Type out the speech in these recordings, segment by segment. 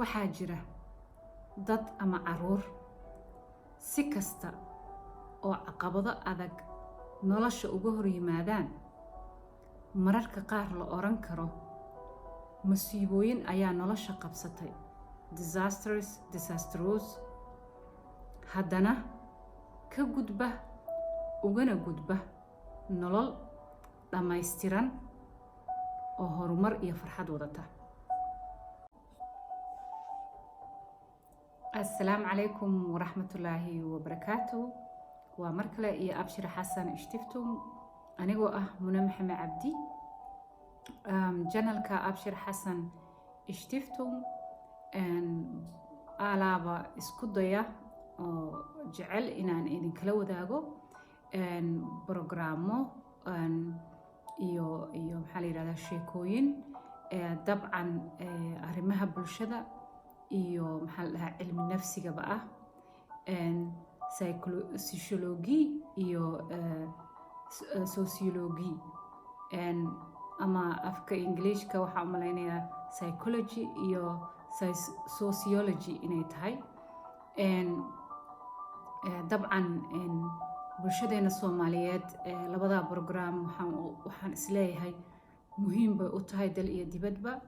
waxaa jira dad ama caruur si kasta oo caqabado adag nolosha uga hor yimaadaan mararka qaar la oran karo masiibooyin ayaa nolosha qabsatay, disastrous, haddana ka gudba ugana gudba nolol dhammaystiran oo horumar iyo farxad wadata. Assalaamu calaykum waraxmatullaahi wabarakaatuh. waa mar kale iyo Abshir Xasan Ishtiftum, anigoo ah Muna Maxamed Cabdi. Channelka Abshir Xasan Ishtiftum alaaba isku daya oo jecel inaan idinkala wadaago programmo iyo maxaa la yidhahdaa sheekooyin dabcan arrimaha bulshada iyo maxaa la dhahaa cilmi nafsigaba ah, psychology iyo sociology, ama afka Ingiliishka waxaa u malaynayaa psychology iyo sociology inay tahay. Dabcan bulshadeena Soomaaliyeed labada program waxaan isleeyahay muhiim bay u tahay dal iyo dibadba.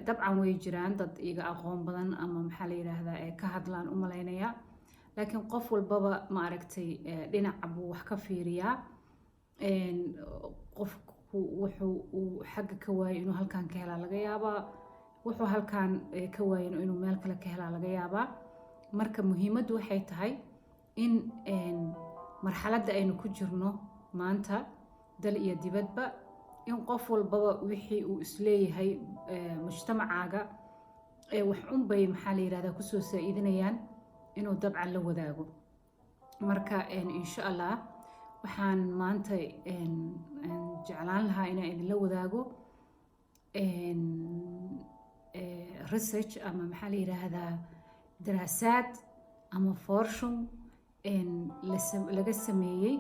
Dabcan way jiraan dad iga aqoon badan ama maxaa la yidhaahdaa ka hadlaan u malaynayaa, laakiin qof walbaba ma aragtay dhinaca buu wax ka fiiriyaa. Qofku wuxuu xagga ka waayay inuu halkaan ka helaa laga yaabaa, wuxuu halkaan ka waayay inuu meel kale ka helaa laga yaabaa. Marka muhiimaddu waxay tahay in marxaladda aynu ku jirno maanta dal iyo dibadba, in qof walbaba wixii uu isleeyahay mujtamacaaga wax unbay maxaa la yidhahdaa kusoo saaidinayaan inuu dabcan la wadaago. Marka insha Allah waxaan maanta jeclaan lahaa inaan idinla wadaago research ama maxaa la yidhaahdaa daraasaad ama forshun laga sameeyey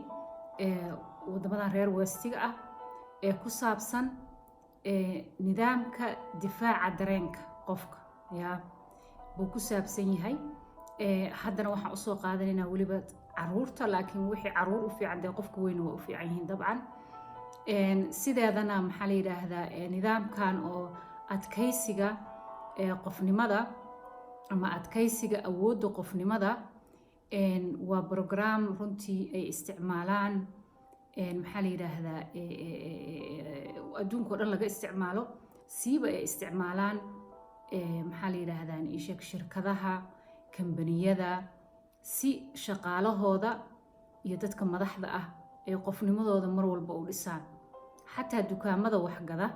wadamadan reer westiga ah ee ku saabsan nidaamka difaaca dareenka qofka buu ku saabsan yahay. Haddana waxaan usoo qaadanaynaa weliba caruurta, laakiin wixii caruur u fiican dee qofka weyna waa u fiican yihiin dabcan. Sideedana maxaa la yidhaahdaa nidaamkan oo adkaysiga qofnimada ama adkaysiga awoodda qofnimada waa program runtii ay isticmaalaan maxaa la yidhaahdaa adduunka oo dhan laga isticmaalo, siiba ay isticmaalaan maxaa la yidhaahdaa shirkadaha, kambaniyada, si shaqaalahooda iyo dadka madaxda ah ee qofnimadooda mar walba u dhisaan. xataa dukaamada waxgada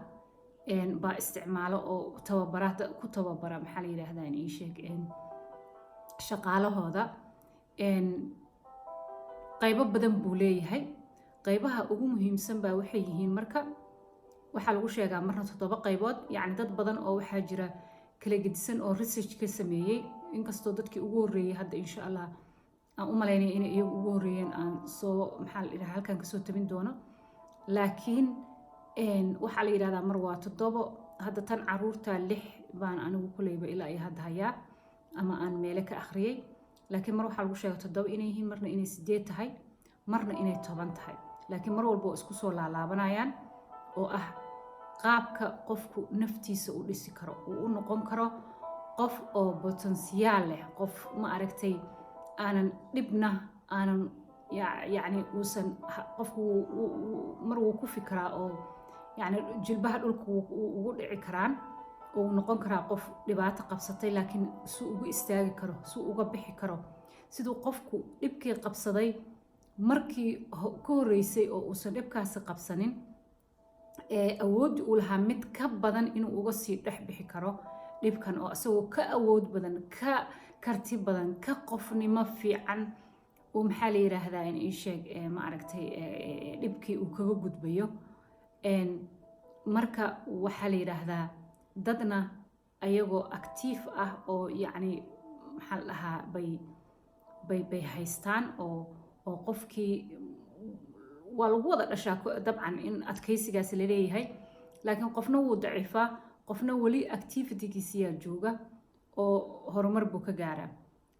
baa isticmaalo oo ku tababara maxaa la yidhaahdaa shaqaalahooda. qaybo badan buu leeyahay. qaybaha ugu muhiimsan baa waxay yihiin, marka waxaa lagu sheegaa marna 7 qaybood. yacni dad badan oo waxaa jira kala gedisan oo research ka sameeyey, inkastoo dadkii ugu horreeyey hadda insha Allah aan u malaynaya inay iyagu ugu horreeyeen aan soo maxaa la yidhahdaa halkaan kasoo tabin doono. Laakiin waxaa la yidhahdaa mar waa 7, hadda tan caruurta 6 baan anigu kuleyba ilaa iyo hadda hayaa ama aan meele ka akhriyey. laakiin mar waxaa lagu sheegaa 7 inay yihiin, marna inay 8 tahay, marna inay 10 tahay. laakiin mar walba oo isku soo laalaabanayaan oo ah qaabka qofku naftiisa u dhisi karo, uu u noqon karo qof oo potensiyaal leh, qof ma aragtay aanan dhibna aanan yacni uusan qofku mar wuu ku fikiraa oo yacni jilbaha dhulka ugu dhici karaan, oo uu noqon karaa qof dhibaato qabsatay, laakiin suu ugu istaagi karo, suu uga bixi karo, siduu qofku dhibkii qabsaday markii ka horreysay oo uusan dhibkaasi qabsanin awooddi uu lahaa mid ka badan inuu uga sii dhex bixi karo dhibkan, oo isagoo ka awood badan, ka karti badan, ka qofnimo fiican uu maxaa la yidhaahdaa ma aragtay dhibkii uu kaga gudbayo. marka waxaa la yidhaahdaa dadna ayagoo actiif ah oo yacni maxaa la dhahaa bay haystaan oo qofkii waa lagu wada dhashaa dabcan in adkaysigaas la leeyahay, laakiin qofna wuu daciifaa, qofna weli activitygiisiyaa jooga, oo horumar buu ka gaaraa.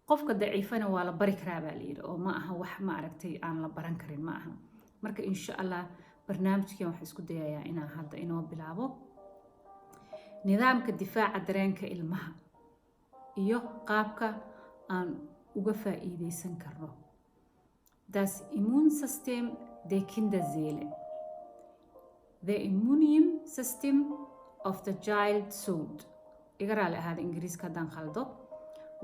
qofka daciifana waa la bari karaa baa layidhi oo ma aha wax ma aragtay aan la baran karin ma aha. marka insha allah barnaamijkan waxaan isku dayayaa inaan hadda inoo bilaabo nidaamka difaaca dareenka ilmaha iyo qaabka aan uga faa'iideysan karno. Das Immunsystem der Kinderseele. The immune system of the child soul. igaraale ahaada ingiriiska haddaan khaldo.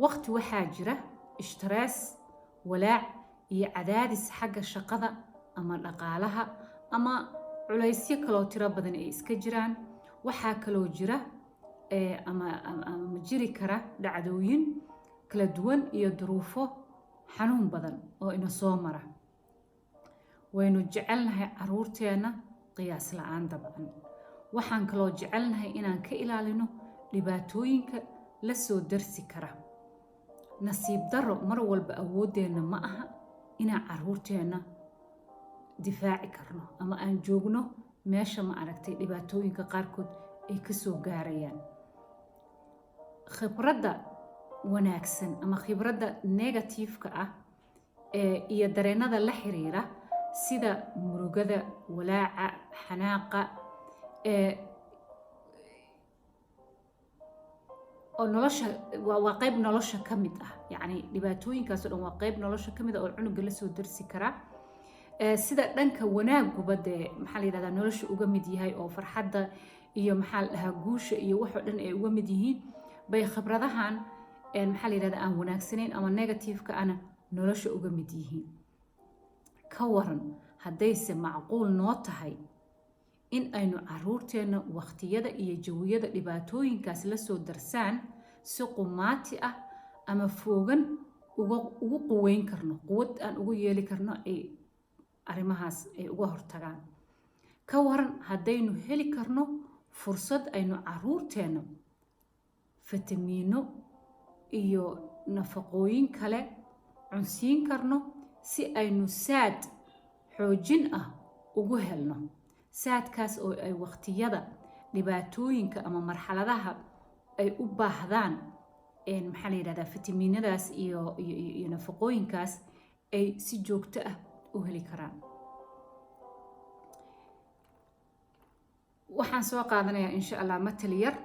waqti waxaa jira ishtiraas, walaac iyo cadaadis xagga shaqada ama dhaqaalaha ama culaysyo kaloo tiro badan ay iska jiraan. waxaa kaloo jira ama jiri kara dhacdooyin kala duwan iyo duruufo xanuun badan oo ina soo mara. waynu jecelnahay caruurteena qiyaas la'aan dabcan. waxaan kaloo jecelnahay inaan ka ilaalino dhibaatooyinka la soo darsi kara. nasiib darro mar walba awoodeenna ma aha inaan caruurteena difaaci karno ama aan joogno meesha ma aragtay dhibaatooyinka qaarkood ay ka soo gaarayaan. khibradda wanaagsan ama khibradda negatifeka ah iyo dareennada la xiriira sida murugada, walaaca, xanaaqa oo nolosha waa qayb nolosha ka mid ah. yacni dhibaatooyinkaas oo dhan waa qayb nolosha ka mid ah oo cunuga la soo darsi kara. sida dhanka wanaaguba dee maxaa la yidhahdaa nolosha uga mid yahay oo farxadda iyo maxaa la dhahaa guusha iyo waxoo dhan ay uga mid yihiin bay khibradahan maxaa la yidhahdaa aan wanaagsanayn ama negatifeka ana nolosha uga mid yihiin. ka waran haddayse macquul noo tahay in aynu caruurteena waqtiyada iyo jawiyada dhibaatooyinkaas la soo darsaan si qumaati ah ama foogan ugu quweyn karno, quwad aan ugu yeeli karno ay arrimahaas ay uga hortagaan. ka waran haddaynu heli karno fursad aynu caruurteena fitamiino iyo nafaqooyin kale cunsiin karno si aynu saad xoojin ah ugu helno. saadkaas oo ay waqtiyada dhibaatooyinka ama marxaladaha ay u baahdaan maxaa la yidhahdaa fitamiinadaas iyo nafaqooyinkaas ay si joogto ah u heli karaan. waxaan soo qaadanayaa insha allah matal yar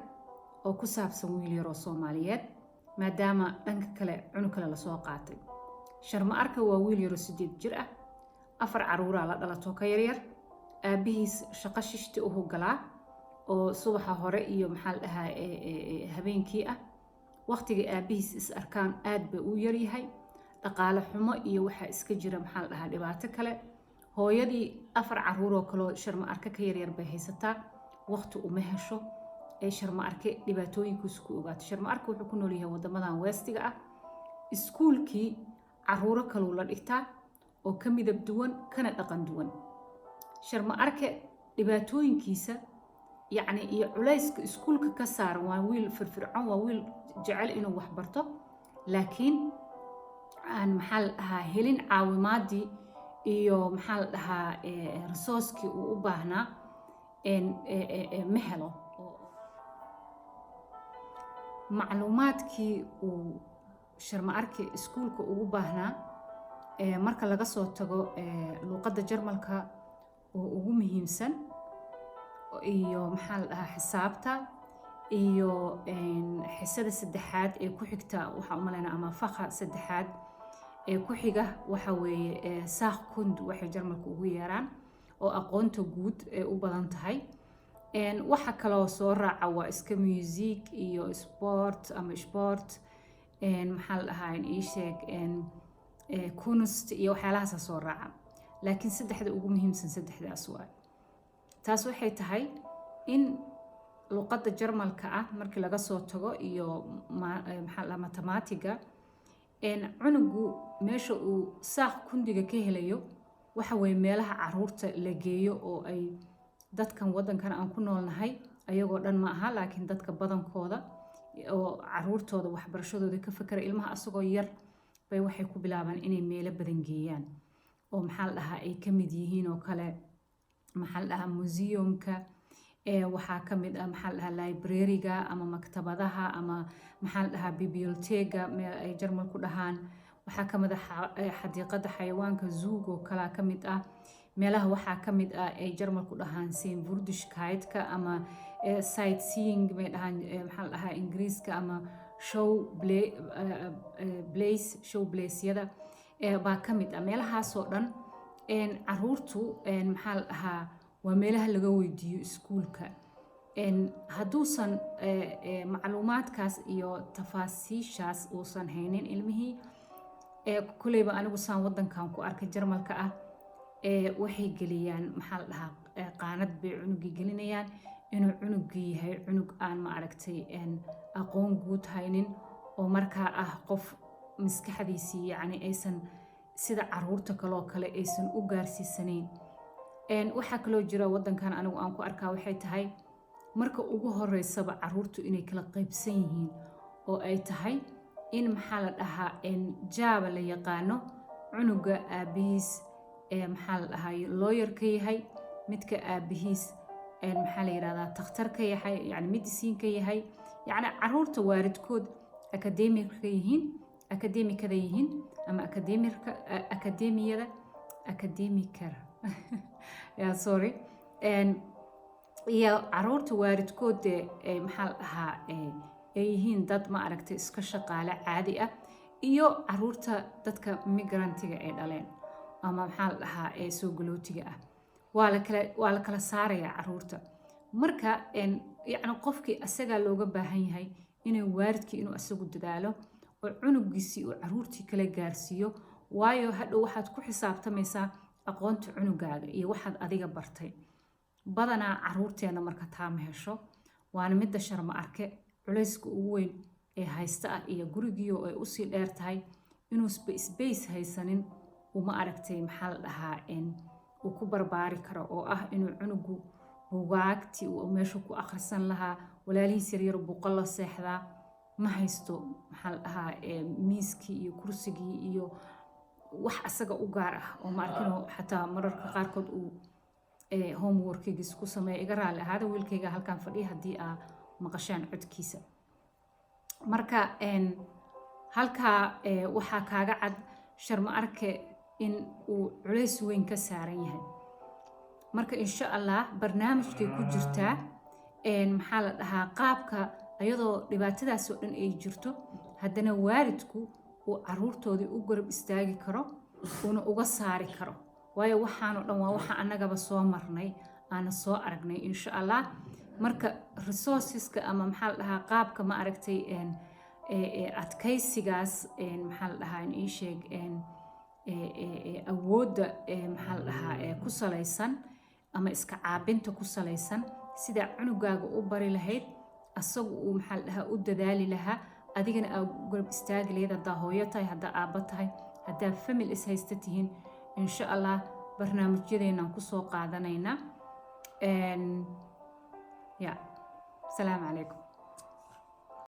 oo ku saabsan wiil yar oo Soomaaliyeed maadaama dhanka kale cunug kale lasoo qaatay. Sharma Arka waa wiil yar oo 8 jir ah, 4 caruura la dhalato ka yaryar. aabihiis shaqo shishti u galaa oo subaxa hore iyo maxaa la dhahaa habeenkii ah. waqtiga aabihiis is arkaan aad bay u yar yahay. dhaqaale xumo iyo waxa iska jira maxaa la dhahaa dhibaato kale. hooyadii 4 caruur oo kale Sharma Arka ka yaryar bay haysataa. waqti uma hesho ay Sharma Arka dhibaatooyinkiisa ku ogaato. Sharma Arka wuxuu ku nool yahay wadamadan westiga ah. iskuulkii caruuro kale la dhigtaa oo ka midab duwan kana dhaqan duwan. Sharma Arka dhibaatooyinkiisa yacni iyo culayska iskuulka ka saaran waa wiil firfircoon, waa wiil jecel inuu wax barto laakiin aan maxaa la dhahaa helin caawimaadii iyo maxaa la dhahaa resourcekii uu u baahnaa ma helo. macluumaadkii uu Sharma Arka iskuulka ugu baahnaa marka laga soo tago luqadda Jarmalka oo ugu muhiimsan iyo maxaa la dhahaa xisaabta iyo xisada saddexaad ee ku xigta waxa u maleynaa ama faqa saddexaad ee ku xiga waxa weeye saaqkund waxay Jarmalku ugu yeeraan oo aqoonta guud ee u badan tahay. waxa kaloo soo raaca waa iska music iyo sport ama sport maxaa la dhahaa ii sheeg kunst iyo waxyaalahaas soo raaca. laakiin saddexda ugu muhiimsan saddexdaas waa. taas waxay tahay in luqadda Jarmalka ah markii laga soo tago iyo maxaa la mathematiga cunugu meesha uu saaq kundiga ka helayo waxa way meelaha caruurta la geeyo oo ay dadkan wadankan aan ku noolnahay ayagoo dhan ma aha laakiin dadka badankooda oo caruurtooda waxbarashadooda ka fakara ilmaha asagoo yar bay waxay ku bilaabaan inay meelo badan geeyaan oo maxaa la dhahaa ay ka mid yihiin oo kale maxaa la dhahaa museumka waxaa ka mid ah maxaa la dhahaa library-ga ama maktabadaha ama maxaa la dhahaa biblioteega meel ay jarmalku dhahaan. waxaa ka mid ah xadiiqada xayawaanka zoo-ga oo kalaa ka mid ah. meelaha waxaa ka mid ah ay jarmalku dhahaan seenburdischkeidka ama sightseeing may dhahaan maxaa la dhahaa ingiriiska ama show place-yada baa ka mid ah. meelahaasoo dhan caruurtu maxaa la dhahaa waa meelaha laga weydiiyo iskuulka. hadduusan macluumaadkaas iyo tafaasiishaas uusan haynin ilmihii kuleyba anigu saan wadankan ku arkay jarmalka ah waxay geliyaan maxaa la dhahaa qaanad bay cunugii gelinayaan inuu cunugii yahay cunug aan ma aragtay aqoon guud haynin oo markaa ah qof maskaxdiisii yacni aysan sida caruurta kaloo kale aysan u gaarsiisanayn. waxaa kaloo jira wadankan anigu aan ku arkaa waxay tahay marka ugu horeysaba caruurtu inay kala qaybsan yihiin oo ay tahay in maxaa la dhahaa jaaba la yaqaano cunuga aabihiis maxaa la dhahaa lawyer ka yahay, midka aabihiis maxaa la yiraahdaa takhtar ka yahay yani medicine ka yahay. yani caruurta waalidkood akademikada yihiin ama akademikar sorry iyo caruurta waalidkood maxaa la dhahaa ay yihiin dad ma aragtay iska shaqaale caadi ah, iyo caruurta dadka migrantiga ay dhaleen ama maxaa la dhahaa soo galootiga ah. waa la kala saarayaa caruurta. marka yani qofkii asagaa looga baahan yahay inay waalidkii inuu asagu dadaalo oo cunugiisii uu caruurtii kala gaarsiiyo, waayo hadhow waxaad ku xisaabtamaysaa aqoonta cunugaaga iyo waxaad adiga bartay. badanaa caruurteena marka taa ma hesho, waana midda sharma arke culayska ugu weyn ee haysta ah iyo gurigiio ay usii dheer tahay inuu space haysanin uma aragtay maxaa la dhahaa uu ku barbaari karo, oo ah inuu cunugu bugaagtii uu meesha ku akhrisan lahaa, walaalihiis yaryar buuqa la seexdaa ma haysto maxaa la dhahaa miiskii iyo kursigii iyo wax asaga u gaar ah oo ma arkino xataa mararka qaarkood uu homeworkigiis ku sameeya. iga raali ahaada wiilkayga halkan fadhiya haddii aa maqashaan codkiisa. marka halkaa waxaa kaaga cad sharma arke in uu culays weyn ka saaran yahay. marka insha allah barnaamijkay ku jirtaa maxaa la dhahaa qaabka ayadoo dhibaatadaas oo dhan ay jirto haddana waalidku uu caruurtoodii u garab istaagi karo uuna uga saari karo, waayo waxaanoo dhan waa waxa annagaba soo marnay aana soo aragnay insha allah. marka resourceska ama maxaa la dhahaa qaabka ma aragtay adkaysigaas maxaa la dhahaa ii sheeg awoodda maxaa la dhahaa ku salaysan ama iska caabinta ku salaysan sida cunugaaga u bari lahayd asagu uu maxaa la dhahaa u dadaali lahaa, adigana aa garab istaagi lahayd haddaa hooyo tahay, haddaa aabba tahay, haddaa famil is haysta tihiin. insha allah barnaamijyadeenaan kusoo qaadanaynaa. salaamu calaykum.